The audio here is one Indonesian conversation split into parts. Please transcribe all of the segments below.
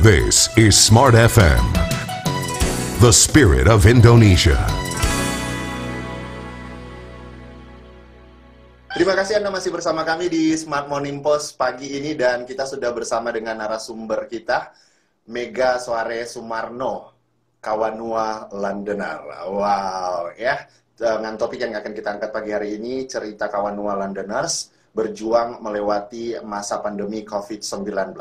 This is Smart FM, the spirit of Indonesia. Terima kasih Anda masih bersama kami di Smart Morning Post pagi ini, dan kita sudah bersama dengan narasumber kita, Mega Soare Sumarno, Kawanua Londoner. Wow, ya. Dengan topik yang akan kita angkat pagi hari ini, cerita Kawanua Londoners berjuang melewati masa pandemi COVID-19.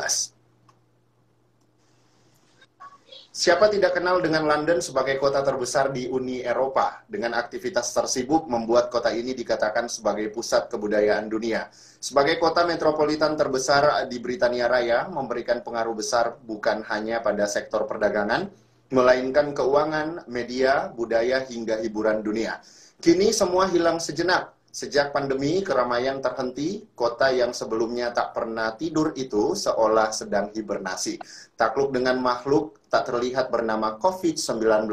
Siapa tidak kenal dengan London sebagai kota terbesar di Uni Eropa? Dengan aktivitas tersibuk membuat kota ini dikatakan sebagai pusat kebudayaan dunia. Sebagai kota metropolitan terbesar di Britania Raya, memberikan pengaruh besar bukan hanya pada sektor perdagangan, melainkan keuangan, media, budaya, hingga hiburan dunia. Kini semua hilang sejenak. Sejak pandemi, keramaian terhenti, kota yang sebelumnya tak pernah tidur itu seolah sedang hibernasi. Takluk dengan makhluk tak terlihat bernama COVID-19.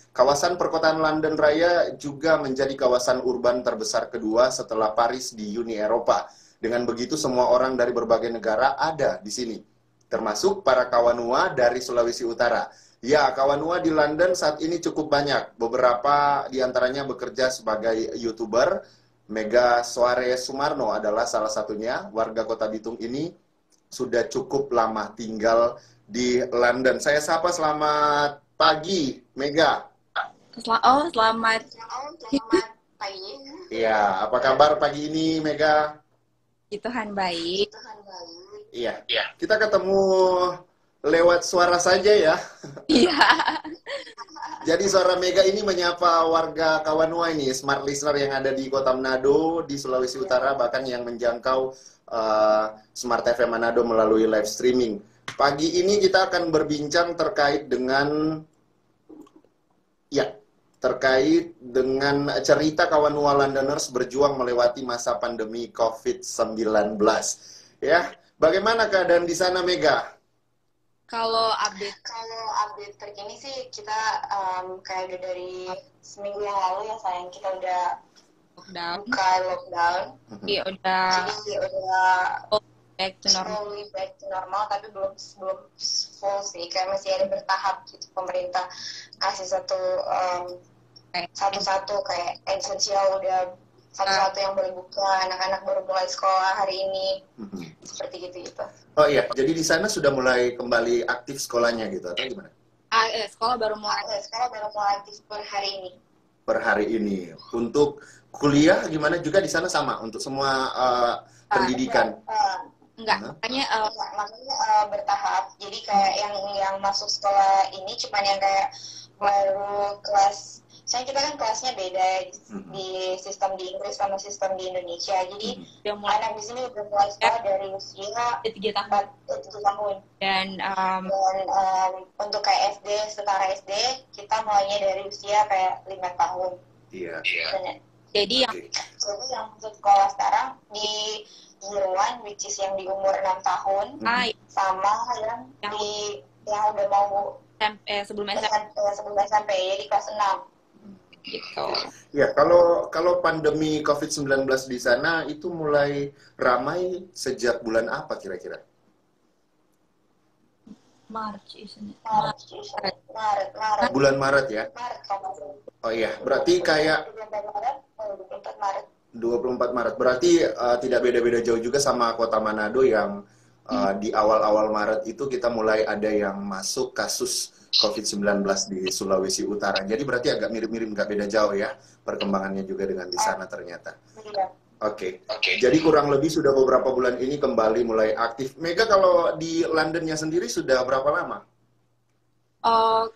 Kawasan perkotaan London Raya juga menjadi kawasan urban terbesar kedua setelah Paris di Uni Eropa. Dengan begitu semua orang dari berbagai negara ada di sini, termasuk para Kawanua dari Sulawesi Utara. Ya, Kawanua di London saat ini cukup banyak. Beberapa diantaranya bekerja sebagai YouTuber. Mega Soare Sumarno adalah salah satunya. Warga kota Bitung ini sudah cukup lama tinggal di London. Saya sapa, selamat pagi, Mega. Selamat pagi. Iya, apa kabar pagi ini, Mega? Tuhan baik. Iya, kita ketemu lewat suara saja ya. Iya. Jadi suara Mega ini menyapa warga Kawanua ini, smart listener yang ada di Kota Manado, di Sulawesi Utara, bahkan yang menjangkau Smart FM Manado melalui live streaming. Pagi ini kita akan berbincang terkait dengan cerita Kawanua Londoners berjuang melewati masa pandemi COVID-19. Ya, bagaimana keadaan di sana, Mega? Kalau update terkini sih kita kayak udah dari seminggu yang lalu ya sayang, kita udah lockdown. Iya, udah Jadi udah back to normal. slowly back to normal, tapi belum full sih, kayak masih ada bertahap gitu. Pemerintah kasih satu-satu kayak esensial udah satu-satu yang boleh buka, anak-anak baru mulai sekolah hari ini, seperti gitu. Oh iya, jadi di sana sudah mulai kembali aktif sekolahnya gitu, atau gimana? Sekolah baru mulai. Sekolah baru mulai aktif per hari ini. Per hari ini. Untuk kuliah gimana, juga di sana sama untuk semua pendidikan? Enggak, makanya bertahap. Jadi kayak yang masuk sekolah ini cuman yang kayak baru kelas. Soalnya kita kan kelasnya beda di sistem di Inggris sama sistem di Indonesia. Jadi anak di sini udah mulai sekolah dari usia 3 tahun. 3 tahun. Dan untuk kayak SD, setara SD, kita mulainya dari usia kayak 5 tahun. Iya. Jadi yang untuk sekolah sekarang di year 1, which is yang di umur 6 tahun, sama yang udah mau sebelum SMP, ya di kelas 6. gitu. Ya, kalau pandemi COVID-19 di sana itu mulai ramai sejak bulan apa kira-kira? Maret, isn't it? Maret. Bulan Maret ya? Maret. Oh iya, berarti kayak 24 Maret. 24 Maret. Berarti tidak beda-beda jauh juga sama Kota Manado yang di awal-awal Maret itu kita mulai ada yang masuk kasus COVID-19 di Sulawesi Utara. Jadi berarti agak mirip-mirip, nggak beda jauh ya perkembangannya juga dengan di sana ternyata. Oke. Jadi kurang lebih sudah beberapa bulan ini kembali mulai aktif. Mega, kalau di Londonnya sendiri sudah berapa lama?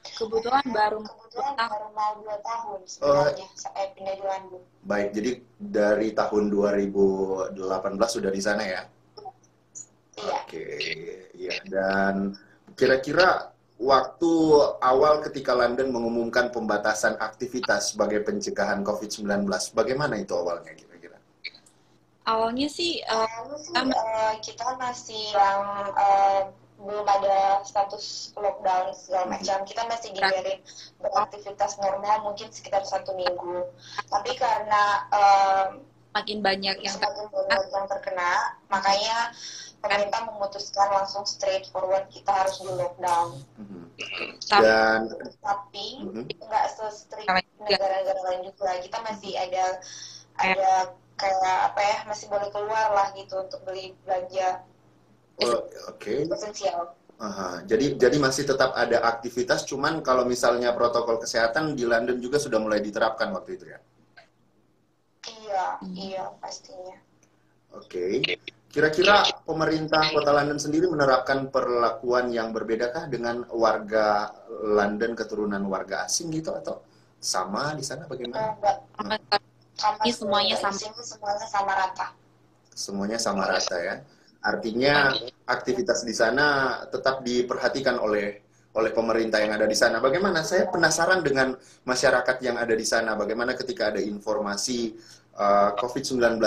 Kebetulan baru mau 2 tahun sebenarnya sampai pindah di London. Baik, jadi dari tahun 2018 sudah di sana ya? Iya. Oke, iya. Dan kira-kira waktu awal ketika London mengumumkan pembatasan aktivitas sebagai pencegahan COVID-19, bagaimana itu awalnya kira-kira? Awalnya sih kita masih yang belum ada status lockdown segala macam. Kita masih dibiarin beraktivitas normal mungkin sekitar 1 minggu. Tapi karena makin banyak yang semakin banyak yang terkena, makanya pemerintah memutuskan langsung straightforward kita harus di lockdown. Dan Tapi Mhm. nggak se-strict Juga. negara-negara lain juga. Kita masih ada kayak apa ya, masih boleh keluar lah gitu untuk beli belanja oke. esensial. Aha, jadi masih tetap ada aktivitas, cuman kalau misalnya protokol kesehatan di London juga sudah mulai diterapkan waktu itu ya. Iya pastinya. Oke. Kira-kira pemerintah Kota London sendiri menerapkan perlakuan yang berbedakah dengan warga London keturunan warga asing gitu, atau sama di sana bagaimana? Sama Ini semuanya sama. di sini semuanya sama rata. Semuanya sama rata ya. Artinya aktivitas di sana tetap diperhatikan oleh pemerintah yang ada di sana. Bagaimana? Saya penasaran dengan masyarakat yang ada di sana. Bagaimana ketika ada informasi COVID-19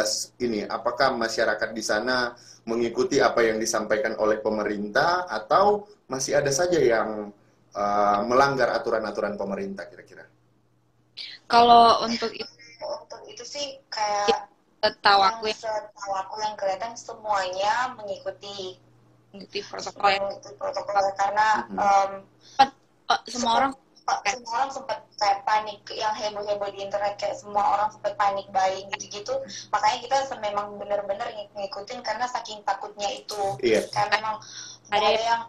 ini? Apakah masyarakat di sana mengikuti apa yang disampaikan oleh pemerintah, atau masih ada saja yang melanggar aturan-aturan pemerintah kira-kira? Kalau untuk itu sih kayak setahu aku yang kelihatan semuanya mengikuti protokol ya. protokol karena Semua orang sempat kayak panik, yang heboh-heboh di internet kayak semua orang sempat panik buying gitu-gitu, makanya kita memang benar-benar ngikutin karena saking takutnya itu. Iya. Kayak memang nggak ada yang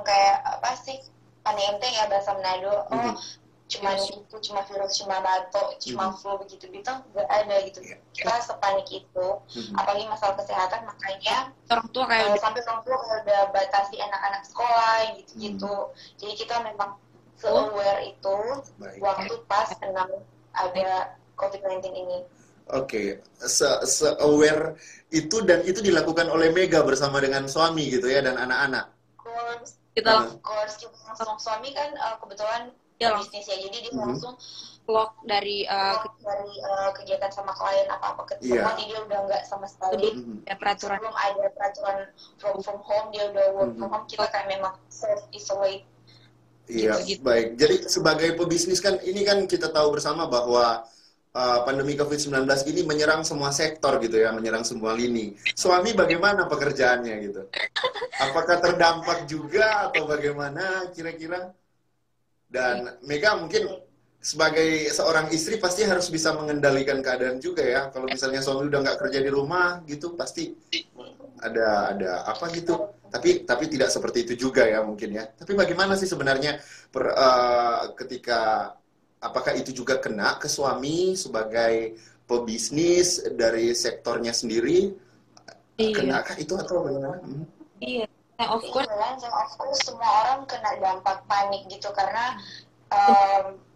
kayak apa sih, panik enteng ya bahasa Manado, cuma virus, cuma batuk, cuma flu begitu-gitu, nggak ada gitu. Kita sepanik itu, apalagi masalah kesehatan, makanya orang tua kayak sampai orang tua udah batasi anak-anak sekolah gitu-gitu. Jadi kita memang se-aware itu waktu pas ada COVID-19 ini. Oke, se-aware itu, dan itu dilakukan oleh Mega bersama dengan suami gitu ya, dan anak-anak. kita langsung suami kan kebetulan bisnis ya, jadi dia langsung vlog dari kegiatan sama klien apa-apa semua, jadi dia udah nggak sama sekali peraturan. sebelum ada peraturan work from home, dia udah work from home. Kita kan memang self isolate. Iya, baik. Jadi sebagai pebisnis kan, ini kan kita tahu bersama bahwa pandemi COVID-19 ini menyerang semua sektor gitu ya, menyerang semua lini. Suami bagaimana pekerjaannya gitu? Apakah terdampak juga atau bagaimana kira-kira? Dan Mega mungkin sebagai seorang istri pasti harus bisa mengendalikan keadaan juga ya. Kalau misalnya suami udah nggak kerja di rumah gitu, pasti ada apa gitu. Tapi tidak seperti itu juga ya mungkin ya. Tapi bagaimana sih sebenarnya ketika, apakah itu juga kena ke suami sebagai pebisnis dari sektornya sendiri? Kenakah itu atau bagaimana? Iya. Of course semua orang kena dampak panik gitu, karena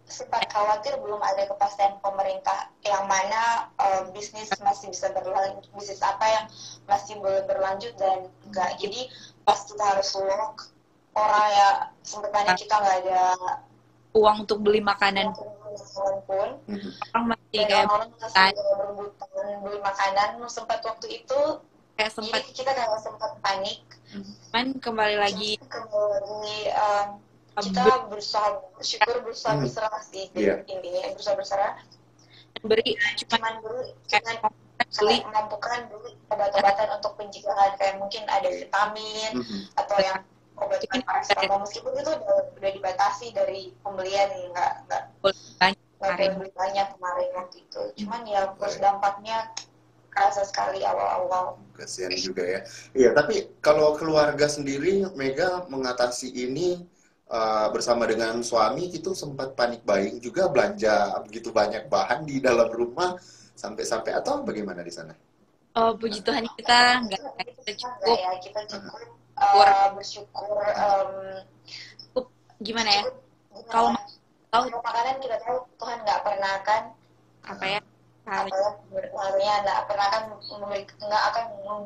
sempat khawatir belum ada kepastian pemerintah yang mana bisnis masih bisa berlanjut, bisnis apa yang masih boleh berlanjut dan enggak. Jadi pas kita harus lock, orang ya sempat panik, kita nggak ada uang untuk beli makanan pun. Orang masih kayak orang masih berebutan beli makanan. Sempat waktu itu kayak sempat jadi kita kayak sempat panik. Cuman kembali lagi kita berusaha berserah sih, intinya berusaha berserah, beri cuman memampukan beli obat-obatan untuk pencegahan, kayak mungkin ada vitamin atau yang obat-obatan paracetamol, meskipun itu udah dibatasi dari pembelian, nggak boleh beli banyak kemarin waktu itu. Cuman ya terus dampaknya kerasa sekali awal-awal. Kasihan juga ya. Iya, tapi kalau keluarga sendiri, Mega mengatasi ini bersama dengan suami itu sempat panik buying juga, belanja begitu banyak bahan di dalam rumah sampai atau bagaimana di sana? Oh, puji Tuhan kita cukup. Ya, kita cukup bersyukur. Gimana ya? Kalau makanan kita tahu Tuhan nggak pernah kan nggak pernah kan nggak akan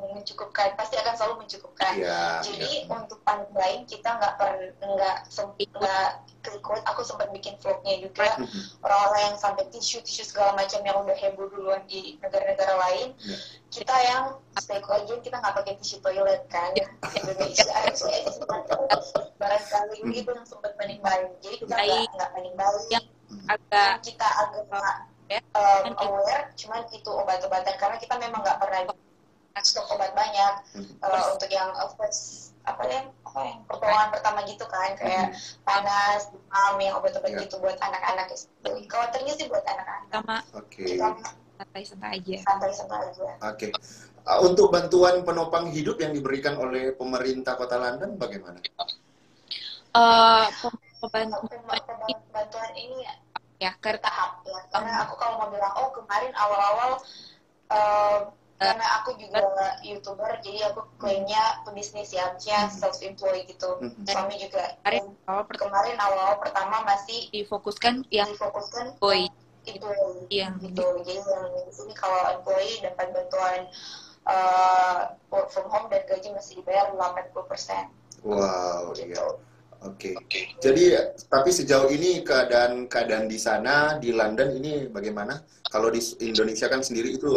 mencukupkan, pasti akan selalu mencukupkan. Jadi untuk panik buying kita nggak ikut. Aku sempat bikin vlognya juga, orang-orang yang sampai tisu segala macam yang udah heboh duluan di negara-negara lain. Kita yang stay aja, kita nggak pakai tisu toilet kan, Indonesia barangkali itu yang sempat panik buying. Jadi kita nggak panik buying, kita agak aware, cuman itu obat-obatan karena kita memang nggak pernah stok obat banyak untuk yang first yang pertolongan pertama gitu kan, kayak panas, demam, yang obat-obat gitu buat anak-anak. Khawatirnya sih buat anak-anak. Sama Oke. santai-santai aja. Santai-santai aja. Oke. Untuk bantuan penopang hidup yang diberikan oleh pemerintah Kota London bagaimana? Bantuan ini Ya, bertahap ya. Karena aku kalau mau bilang, kemarin awal-awal karena aku juga YouTuber, jadi aku klaimnya pebisnis ya, maksudnya self-employed gitu. Suami juga. Kemarin awal-awal pertama masih difokuskan yang boy. Itu Iya. gitu. Jadi yang di sini kalau employee dapat bantuan work from home dan gaji masih dibayar 80%. Wow, gitu. iya. Oke. Jadi tapi sejauh ini keadaan di sana di London ini bagaimana? Kalau di Indonesia kan sendiri itu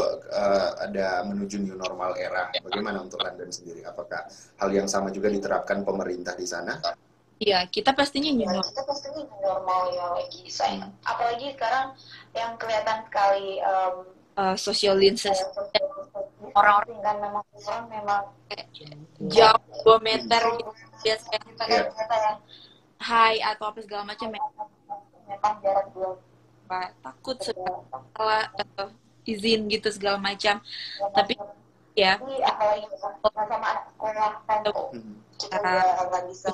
ada menuju new normal era. Bagaimana untuk London sendiri? Apakah hal yang sama juga diterapkan pemerintah di sana? Iya, kita pastinya new normal. Kita pastinya new normal ya lagi. Apalagi sekarang yang kelihatan sekali Social distancing. Orang-orang kan memang jauh 2 meter biasanya kita kan ternyata yang high atau apa segala macam memang jarak 2 takut salah izin gitu segala macam, tapi ya ini apalagi sama anak sekolah kan kita nggak bisa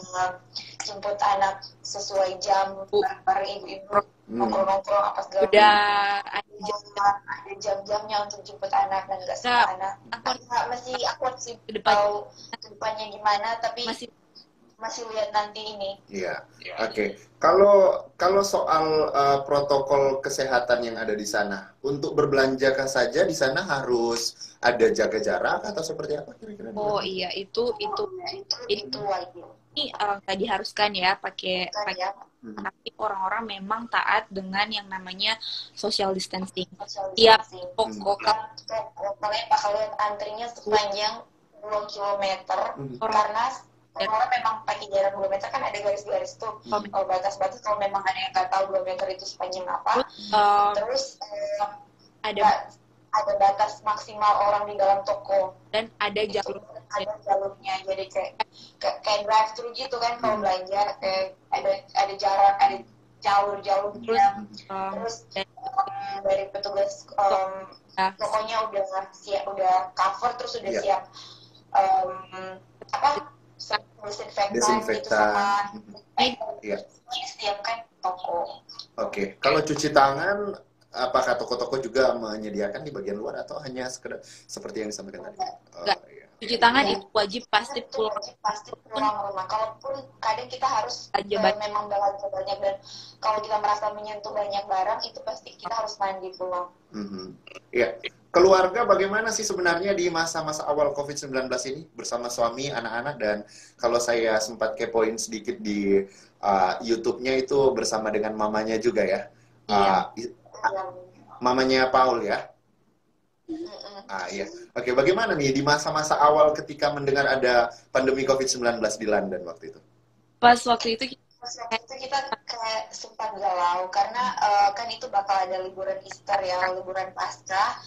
jemput anak sesuai jam bareng ibu-ibu nongkrong apa segala udah ada jam-jamnya untuk jemput anak dan nggak semua anak masih awkward sih tahu kedepannya gimana, tapi masih lihat nanti ini. Iya. Oke. Kalau soal protokol kesehatan yang ada di sana, untuk berbelanjakah saja di sana harus ada jaga jarak atau seperti apa kira-kira? Oh iya, itu wajib. Ini nggak diharuskan ya pakai tapi orang-orang memang taat dengan yang namanya social distancing. Tiap toko kalian bakal lihat antrinya sepanjang 2 kilometer karena orang memang pakai jarak 2 meter, kan ada garis-garis tuh batas-batas kalau memang ada yang nggak tahu 2 meter itu sepanjang apa. Terus ada batas maksimal orang di dalam toko dan ada jalurnya, jadi kayak drive thru gitu kan kalau belanja, kayak ada jarak, ada jalurnya. Terus dari petugas tokonya udah cover, terus udah siap desinfektan gitu sama disiapkan toko. Oke. Kalau cuci tangan, apakah toko-toko juga menyediakan di bagian luar atau hanya sekedar seperti yang disampaikan tadi? Iya. Cuci tangan itu wajib pasti pulang rumah. Kalaupun kadang kita harus memang belanja banyak, dan kalau kita merasa menyentuh banyak barang itu pasti kita harus mandi pulang. Iya. Keluarga bagaimana sih sebenarnya di masa-masa awal COVID-19 ini bersama suami, anak-anak, dan kalau saya sempat kepoin sedikit di YouTube-nya itu bersama dengan mamanya juga ya. Mamanya Paul ya. Iya. Oke, bagaimana nih di masa-masa awal ketika mendengar ada pandemi COVID-19 di London waktu itu? Pas waktu itu kita kayak sempat galau karena kan itu bakal ada liburan Easter ya, liburan Paskah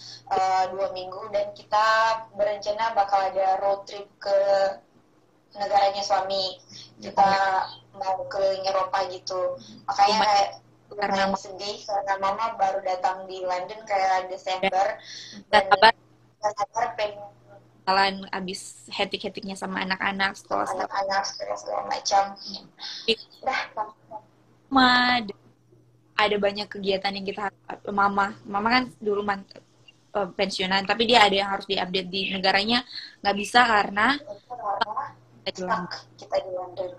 2 minggu, dan kita berencana bakal ada road trip ke negaranya suami. Kita mau keliling Eropa gitu. Makanya kayak karena sedih karena mama baru datang di London kayak Desember, dan sabar pengen kalian abis hektik-hektiknya sama anak-anak sekolah segala macam. Ada banyak kegiatan yang kita mama kan dulu pensiunan, tapi dia ada yang harus diupdate di negaranya, nggak bisa karena kita di London.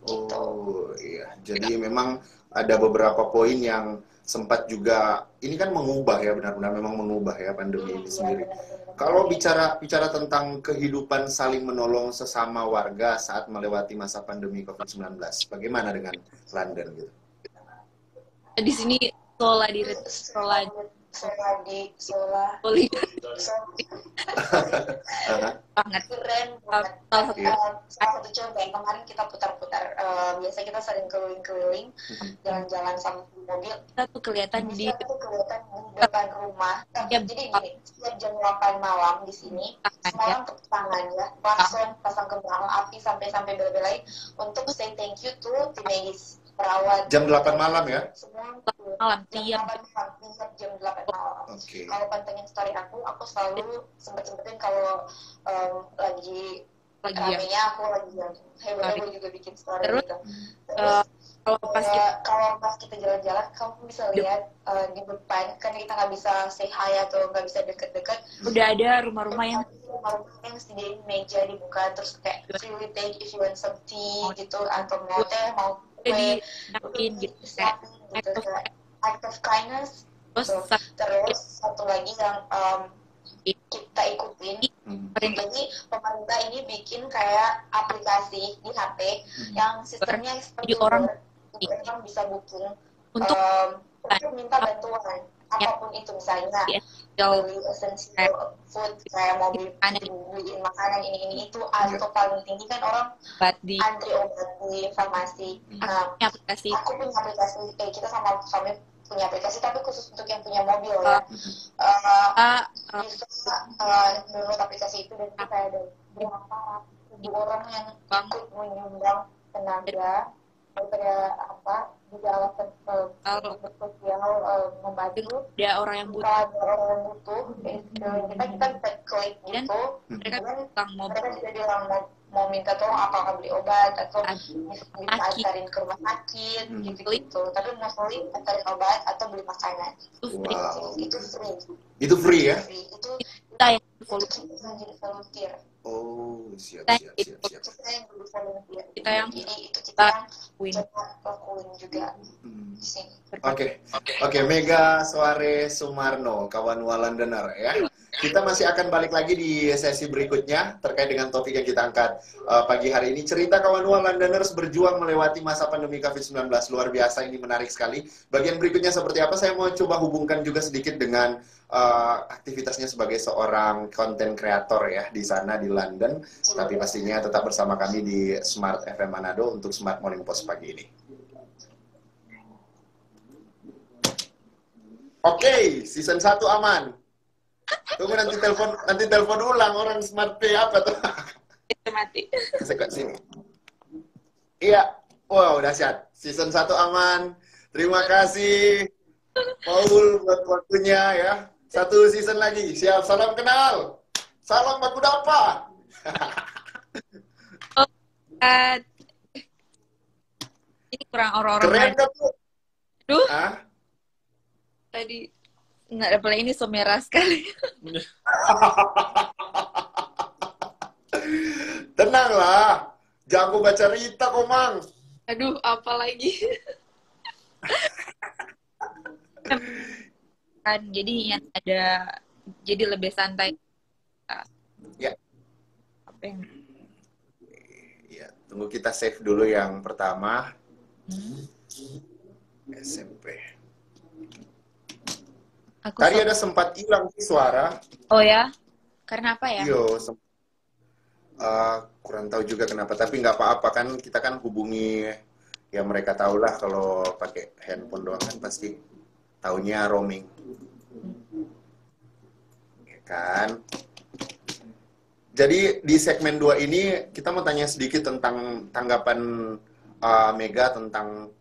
Oh iya, jadi memang ada beberapa poin yang sempat juga ini kan mengubah ya, benar-benar memang mengubah ya pandemi ini sendiri. Kalau bicara tentang kehidupan saling menolong sesama warga saat melewati masa pandemi COVID-19, bagaimana dengan London gitu? Di sini Solid Aha. banget. keren banget. Salah satu Iya. Salah satu contoh yang kemarin kita putar-putar, biasa kita sering keliling-keliling, jalan-jalan sama mobil, kita tuh kelihatan di bisa tuh kelihatan di depan rumah. Ya, Jadi gini, setiap jam 8 malam di sini, semua orang tepuk tangan ya, klakson, pasang kembang api sampai bela-belain untuk say thank you to tim medis, perawat. Jam 8 malam ya? Semua malam jam tiap 8 malam, tiap jam 8 malam. Oke. Kalau pantengin story aku selalu sempet-sempetin kalau lagi lagi ya. ramenya aku lagi yang heboh juga bikin story Terus, gitu. Kalau pas kita Kalau pas kita jalan-jalan, kamu bisa lihat di depan, kan kita nggak bisa say hi atau nggak bisa deket-deket. udah ada rumah-rumah yang Yang sediain meja dibuka, terus kayak free take if you want some tea gitu, atau mau teh, mau jadi kue, yakin gitu kayak siapin gitu, kayak act of kindness. terus Terus satu lagi yang kita ikutin, jadi pemerintah ini bikin kayak aplikasi di HP yang sistemnya seperti Jadi orang orang bisa booking untuk untuk minta bantuan apapun itu, misalnya jauh beli essential food, kayak mau beliin makanan ini itu, atau paling tinggi kan orang obat di antri obat di farmasi. Nah, aplikasi aku punya aplikasi, kita sama suami punya aplikasi, tapi khusus untuk yang punya mobil ya. Bisa download aplikasi itu, dan kita ada berapa orang yang ikut menyumbang tenaga daripada juga alasan sosial, membantu. ada orang yang butuh Kalau ada orang yang butuh, kita bisa klik dan gitu, mereka dan tukang mobil mereka juga bilang mau minta tolong apakah beli obat atau bisa antarin ke rumah sakit gitu. Tapi mostly antarin obat atau beli makanan. itu free. Wow. Itu free. Itu free ya? Itu Kita yang kita jadi volunteer. Oh, siap. Kita yang jadi volunteer. Kita yang Jadi itu kita yang win. coba lakuin juga di sini. Oke, Mega Soare Sumarno, kawan Walandener ya. Kita masih akan balik lagi di sesi berikutnya terkait dengan topik yang kita angkat pagi hari ini. Cerita kawan Walandeners berjuang melewati masa pandemi COVID-19. Luar biasa, ini menarik sekali. Bagian berikutnya seperti apa? Saya mau coba hubungkan juga sedikit dengan aktivitasnya sebagai seorang konten kreator ya di sana di London. Tapi pastinya tetap bersama kami di Smart FM Manado untuk Smart Morning Post pagi ini. Oke, season 1 aman. Tunggu nanti telepon ulang orang Smart Pay apa tuh? Itu mati. Kasih sini. Iya. Wow, dahsyat. Season 1 aman. Terima kasih Paul buat waktunya ya. 1 season lagi. Siap, salam kenal. Salam baku dapa. Ini kurang orang-orang Keren gak tuh? Duh, Ah? tadi nggak ada ini so merah sekali. Tenanglah. Jago baca cerita kok, Mang. Aduh, apa lagi? Kan jadi yang ada, jadi lebih santai. Ya. Apa yang Ya, tunggu kita save dulu yang pertama. SMP. aku Tadi ada sempat hilang sih suara. Oh ya? Karena apa ya? Yo, kurang tahu juga kenapa. Tapi nggak apa-apa kan, kita kan hubungi ya mereka tahulah kalau pakai handphone doang kan pasti taunya roaming. Ya kan? Jadi di segmen 2 ini kita mau tanya sedikit tentang tanggapan Mega tentang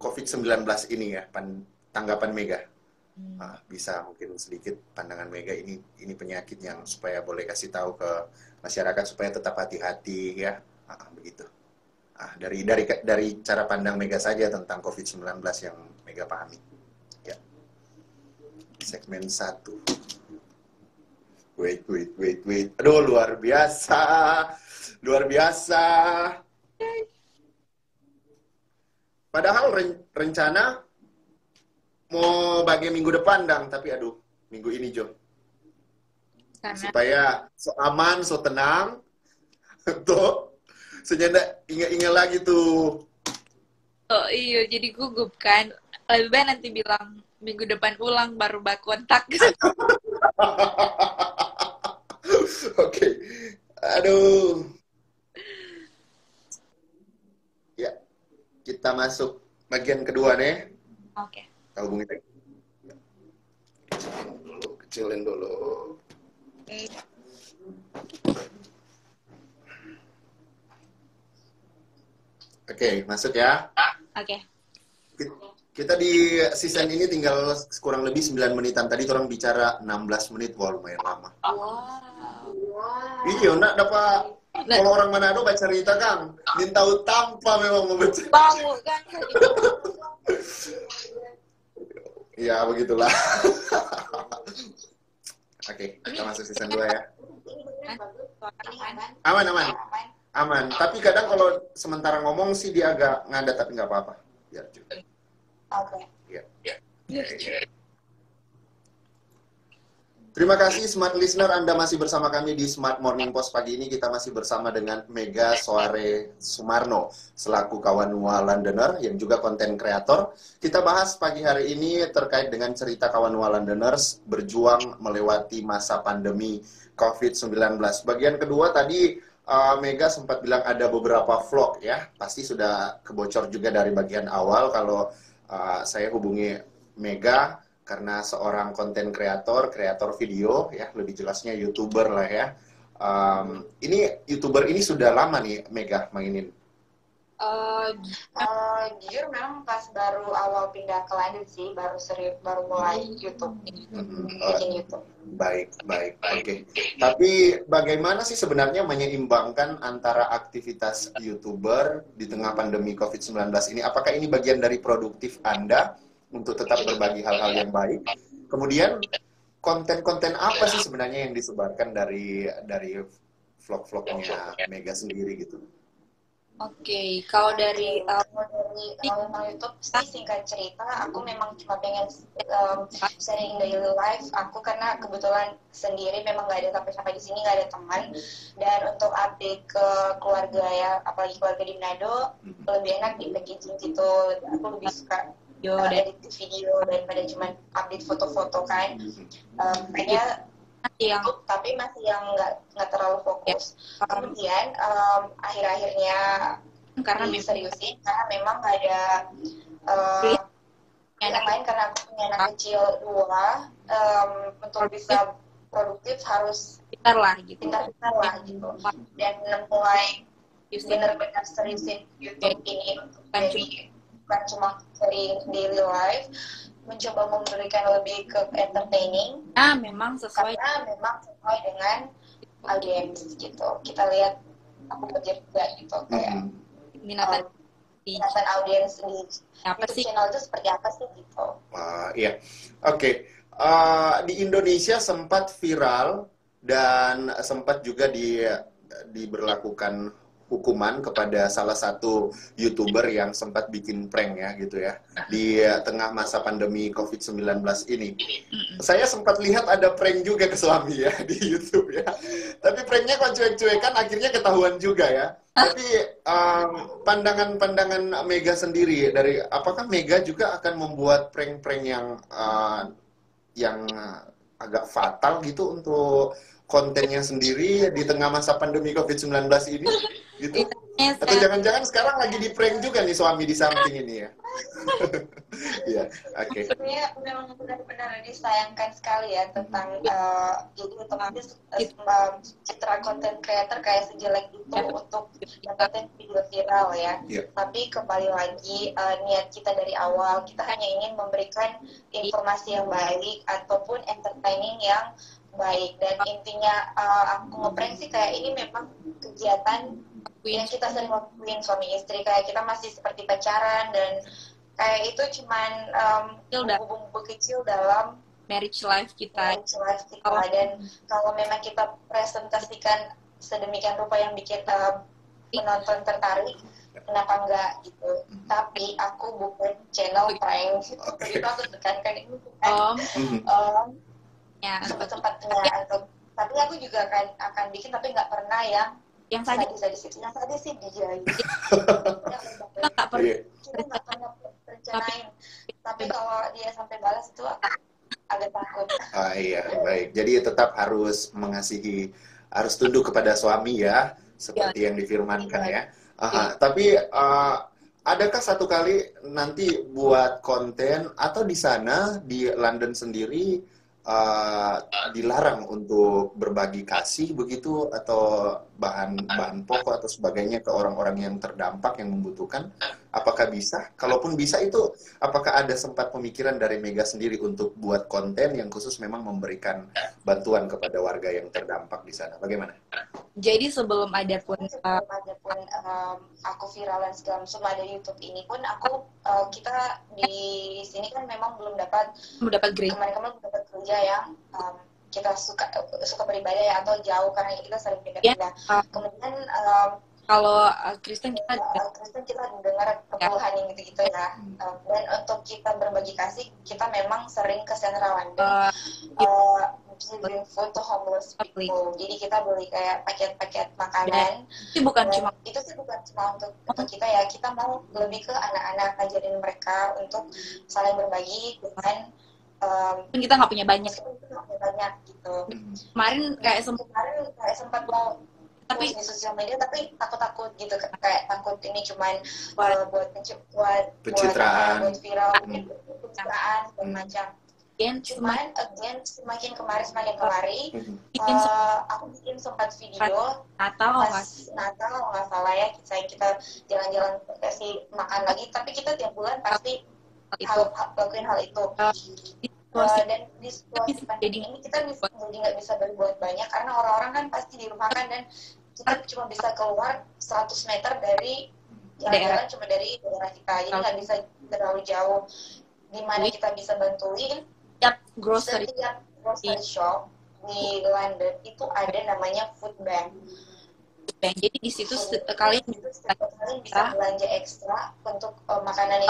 COVID-19 ini ya, tanggapan Mega. Bisa mungkin sedikit pandangan Mega ini penyakit yang supaya boleh kasih tahu ke masyarakat supaya tetap hati-hati ya, begitu. Dari cara pandang Mega saja tentang COVID-19 yang Mega pahami. Ya. Segmen 1. Wait. Aduh, luar biasa. Padahal rencana mau bagi minggu depan, Dang. Tapi aduh, minggu ini, Jo. Karena Supaya so aman, so tenang. Tuh, senyanda ingat-ingat lagi tuh. oh iya, jadi gugup kan. Lebih baik nanti bilang Minggu depan ulang baru bak kontak. Oke. Aduh. Ya, kita masuk bagian kedua nih. Oke. Kita hubungi lagi. Kecilin dulu. Oke, masuk ya. Oke. Kita di season ini tinggal kurang lebih 9 menitan. Tadi orang bicara 16 menit, wah lumayan lama. Wow. Iya, nak dapat. Kalau orang Manado baca cerita kan, min tahu tanpa memang mau baca. Bau kan. Ya, begitulah. Oke, kita masuk season 2 ya. Aman, aman. Aman. Tapi kadang kalau sementara ngomong sih dia agak ngadat, tapi nggak apa-apa. Biar juga. Oke. Ya. Terima kasih Smart Listener, Anda masih bersama kami di Smart Morning Post pagi ini. Kita masih bersama dengan Mega Soare Sumarno selaku Kawanua Londoner yang juga konten kreator. Kita bahas pagi hari ini terkait dengan cerita Kawanua Londoners berjuang melewati masa pandemi COVID-19. Bagian kedua tadi Mega sempat bilang ada beberapa vlog ya. Pasti sudah kebocor juga dari bagian awal kalau saya hubungi Mega karena seorang konten kreator video ya, lebih jelasnya YouTuber lah ya. Ini YouTuber ini sudah lama nih Mega mainin. Jujur memang pas baru awal pindah ke London sih, baru mulai YouTube, bikin YouTube. Baik. Oke. Tapi bagaimana sih sebenarnya menyeimbangkan antara aktivitas YouTuber di tengah pandemi COVID-19 ini? Apakah ini bagian dari produktif Anda untuk tetap berbagi hal-hal yang baik? Kemudian konten-konten apa sih sebenarnya yang disebarkan dari vlog-vlognya Mega sendiri gitu? Oke, kalau dari YouTube sih singkat cerita, aku memang cuma pengen sharing daily life aku karena kebetulan sendiri memang nggak ada sampai di sini nggak ada teman, dan untuk update ke keluarga ya, apalagi keluarga di Manado lebih enak di packaging gitu. Aku lebih suka edit video daripada cuma update foto-foto kan. Makanya tapi masih yang nggak terlalu fokus. Kemudian akhir-akhirnya karena seriusin karena memang nggak ada yang lain, karena aku punya anak kecil 2, untuk bisa produktif harus pintar lah gitu. Dan mulai benar-benar seriusin YouTube ini untuk jadi bukan cuma sharing daily life, mencoba memberikan lebih ke entertaining. Memang sesuai dengan audiens gitu. Kita lihat aku kerja juga gitu kayak minatan audiens di YouTube channel itu seperti apa sih gitu. Iya. Oke. Di Indonesia sempat viral dan sempat juga diberlakukan hukuman kepada salah satu YouTuber yang sempat bikin prank ya gitu ya di tengah masa pandemi COVID-19 ini. Saya sempat lihat ada prank juga ke suami ya di YouTube ya. Tapi pranknya kok cuek-cuekan akhirnya ketahuan juga ya. Tapi pandangan-pandangan Mega sendiri dari apakah Mega juga akan membuat prank-prank yang agak fatal gitu untuk kontennya sendiri di tengah masa pandemi COVID-19 ini gitu? Atau jangan-jangan sekarang lagi di prank juga nih suami di samping ini ya? Iya, oke. Sebenarnya memang benar-benar disayangkan sekali ya tentang jadi otomatis citra konten creator kayak sejelek itu untuk dapetin video viral ya. Tapi kembali lagi niat kita dari awal, kita hanya ingin memberikan informasi yang baik ataupun entertaining yang baik, dan intinya aku ngeprank sih kayak ini memang kegiatan yang kita sering lakuin suami istri, kayak kita masih seperti pacaran, dan kayak itu cuman bumbu-bumbu kecil dalam marriage life kita. Dan kalau memang kita presentasikan sedemikian rupa yang bikin penonton tertarik, kenapa enggak gitu. Tapi aku bukan channel prank, jadi aku tekankan ini bukan sempat-sempatnya, tapi aku juga akan bikin, tapi nggak pernah yang sadis itu. Yang sadis sih dia gitu. Nggak pernah rencanain. Tapi kalau dia sampai balas itu agak takut. Iya, baik. Jadi tetap harus mengasihi, harus tunduk kepada suami ya, seperti yang difirmankan ya. Tapi adakah satu kali nanti buat konten atau di sana di London sendiri dilarang untuk berbagi kasih begitu atau bahan pokok atau sebagainya ke orang-orang yang terdampak yang membutuhkan? Apakah bisa? Kalaupun bisa itu, apakah ada sempat pemikiran dari Mega sendiri untuk buat konten yang khusus memang memberikan bantuan kepada warga yang terdampak di sana? Bagaimana? Jadi sebelum ada pun aku viralan segala macam ada YouTube ini pun kita di sini kan memang belum dapat grade. Kemarin belum dapat kerja yang kita suka beribadah ya, atau jauh karena kita sering pindah-pindah. Kemudian kalau Kristen kita dengar keluhan yang gitu-gitu ya. Dan untuk kita berbagi kasih, kita memang sering ke Central London. Giving food to homeless people. Jadi kita beli kayak paket-paket makanan. Itu bukan cuma untuk kita ya. Kita mau lebih ke anak-anak, ngajarin mereka untuk saling berbagi dengan kita nggak punya banyak gitu. Kemarin kayak sempat mau tapi di sosial media tapi takut gitu, kayak takut ini cuman buat pencitraan, buat viral, pencitraan dan macam. Cuman semakin kemari aku bikin sempat video Natal nggak salah ya, kita jalan-jalan kasih makan lagi, tapi kita tiap bulan pasti lakuin hal itu. Dan di situasi pandemi ini kita jadi nggak bisa berbuat banyak karena orang-orang kan pasti di rumah kan, dan kita cuma bisa keluar 100 meter dari jalan-jalan cuma dari daerah kita, jadi nggak bisa terlalu jauh. Di mana kita bisa bantuin grocery shop di London itu ada namanya food bank. Jadi di situ kalian bisa belanja ekstra untuk makanan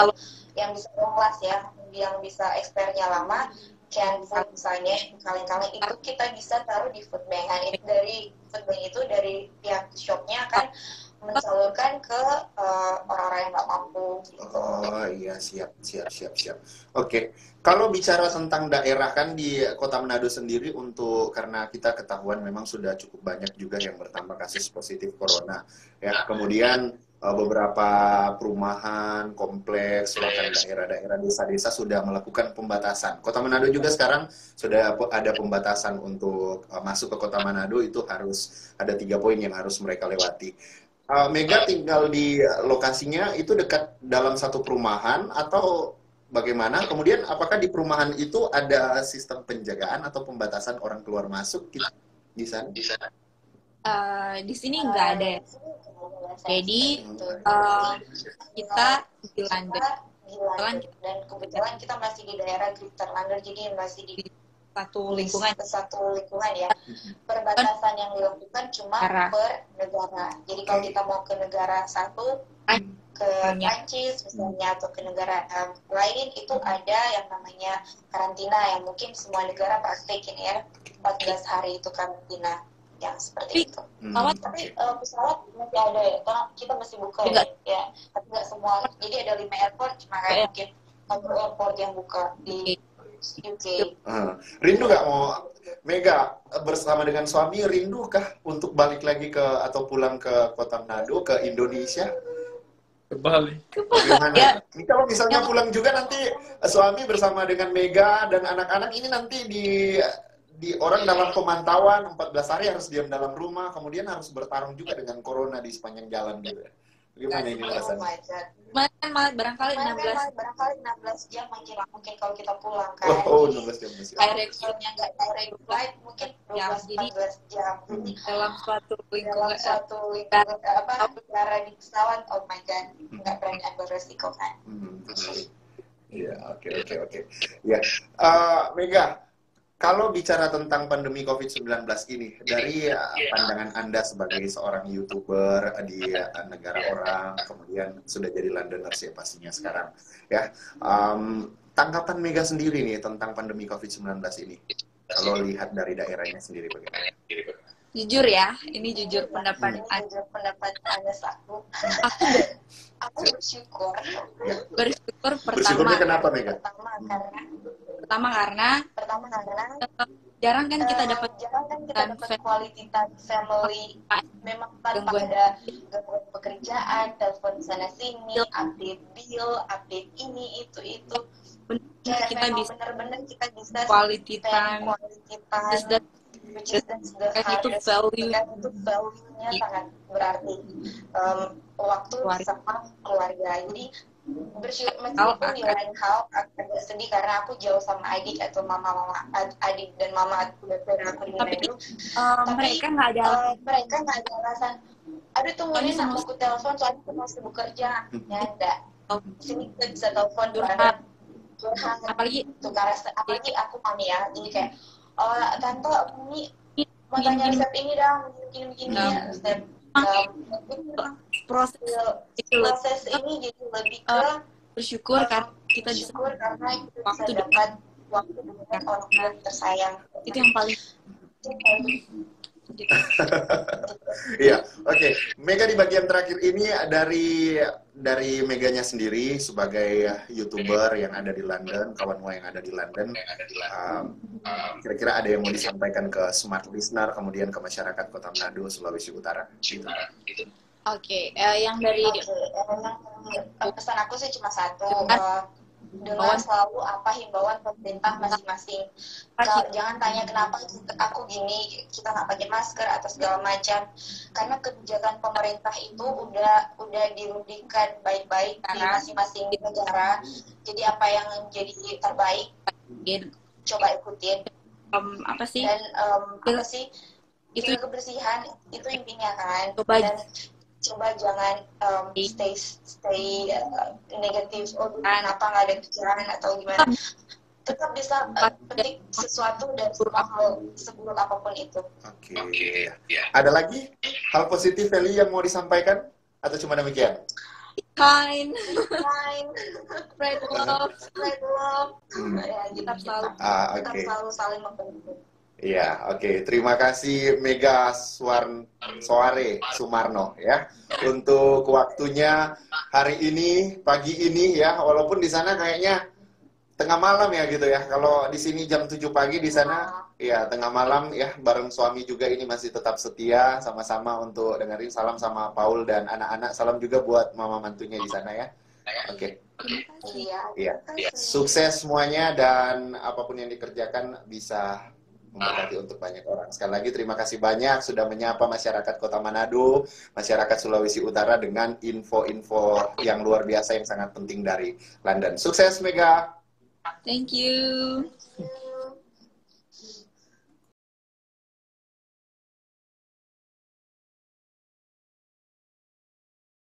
yang bisa long last ya, yang bisa expirednya lama, canned food misalnya, kaleng-kaleng itu kita bisa taruh di food bank. Nah, dari food bank itu dari pihak shopnya akan mensalurkan ke orang-orang yang nggak mampu gitu. Oh iya, siap. Oke, kalau bicara tentang daerah kan di Kota Manado sendiri, karena kita ketahuan memang sudah cukup banyak juga yang bertambah kasus positif corona ya. Kemudian beberapa perumahan, kompleks, bahkan daerah-daerah desa-desa sudah melakukan pembatasan. Kota Manado juga sekarang sudah ada pembatasan untuk masuk ke Kota Manado, itu harus ada 3 poin yang harus mereka lewati. Mega tinggal di lokasinya itu dekat dalam satu perumahan atau bagaimana? Kemudian apakah di perumahan itu ada sistem penjagaan atau pembatasan orang keluar masuk gitu di sana? Di sini nggak ada. Jadi kita di London dan kebetulan kita masih di daerah Greater London, jadi masih di satu lingkungan ya. Perbatasan yang dilakukan cuma per negara. Jadi kalau kita mau ke negara satu, ke Prancis misalnya, atau ke negara lain, itu ada yang namanya karantina, yang mungkin semua negara praktekin ya, 14 hari itu karantina yang seperti itu. Tapi pesawat masih ada ya, karena kita masih buka ya, tapi nggak semua. Jadi ada 5 airport, cuma kayak mungkin 1 airport yang buka di UK. Rindu nggak mau Mega bersama dengan suami, rindu kah untuk balik lagi atau pulang ke Kota Manado, ke Indonesia? Kembali. Gimana? Ini kalau misalnya pulang juga nanti suami bersama dengan Mega dan anak-anak ini nanti di orang dalam pemantauan 14 hari harus diam dalam rumah, kemudian harus bertarung juga dengan corona di sepanjang jalan gitu. Gimana ini rasanya? Malah barangkali 16 jam mungkin kalau kita pulang kan. 16 jam masih. Directionnya nggak direct flight mungkin 12-14 jam. Dalam suatu lingkungan negara di pesawat, oh my god, nggak berani ambil resiko kan. Iya, oke. Ya, Mega, kalau bicara tentang pandemi COVID-19 ini, dari pandangan Anda sebagai seorang YouTuber di negara orang, kemudian sudah jadi Londoners ya pastinya sekarang, ya, tanggapan Mega sendiri nih tentang pandemi COVID-19 ini, kalau lihat dari daerahnya sendiri bagaimana? Jujur ya, ini jujur pendapat Ini jujur pendapat Anes aku. aku Aku bersyukur. bersyukur Bersyukurnya kenapa, Mega? Pertama karena jarang kan kita dapat jarang kan kita dapat quality time family. Memang tanpa ada gangguan pekerjaan, telepon sana sini, update bill, update ini itu. Kayak kita memang bisa benar-benar kita bisa quality spend time, quality time, which is the dan itu hardest. value Dan itu value-nya sangat berarti. Waktu sama keluarga. Jadi bersyukur meskipun di lain hal agak sedih karena aku jauh sama adik atau adik dan mama aku di Manado. Tapi mereka nggak ada alasan. Aduh tungguin aku telepon soalnya aku masih bekerja. Ya enggak. Sini kita bisa telepon curhat. apalagi Apalagi aku mami ya. Jadi kayak tante Mami mau tanya resep ini dong, begini ya. Resep proses ini jadi lebih ke bersyukur karena kita bisa dapat waktu dengan orang tersayang. Itu yang paling Iya, oke. Mega di bagian terakhir ini dari Meganya sendiri sebagai YouTuber yang ada di London, kawan Wa yang ada di London. Kira-kira ada yang mau disampaikan ke smart listener, kemudian ke masyarakat Kota Manado, Sulawesi Utara? Oke, yang dari pesan aku sih cuma satu. Dengan selalu apa himbauan pemerintah masing-masing. Jangan tanya kenapa aku gini, kita nggak pakai masker atau segala macam. Karena kebijakan pemerintah itu udah dirundingkan baik-baik di masing-masing negara. Jadi apa yang jadi terbaik, coba ikutin. Apa sih? Dan itu kebersihan itu intinya kan. Dan coba jangan stay negatif, kenapa nggak ada pikiran atau gimana. Tetap bisa petik sesuatu dan semua hal seburuk apapun itu. Oke. Ada lagi hal positif Feli yang mau disampaikan atau cuma demikian? Kind. Spread love. Ya, kita selalu saling membantu. Iya, oke. Terima kasih Mega Soare Sumarno ya untuk waktunya hari ini, pagi ini ya. Walaupun di sana kayaknya tengah malam ya gitu ya. Kalau di sini jam 7 pagi, di sana ya tengah malam ya. Bareng suami juga ini masih tetap setia sama-sama untuk dengerin. Salam sama Paul dan anak-anak. Salam juga buat mama mantunya di sana ya. Oke. Iya. Sukses semuanya dan apapun yang dikerjakan bisa memberkati untuk banyak orang. Sekali lagi terima kasih banyak sudah menyapa masyarakat Kota Manado, masyarakat Sulawesi Utara dengan info-info yang luar biasa yang sangat penting dari London. Sukses Mega. Thank you.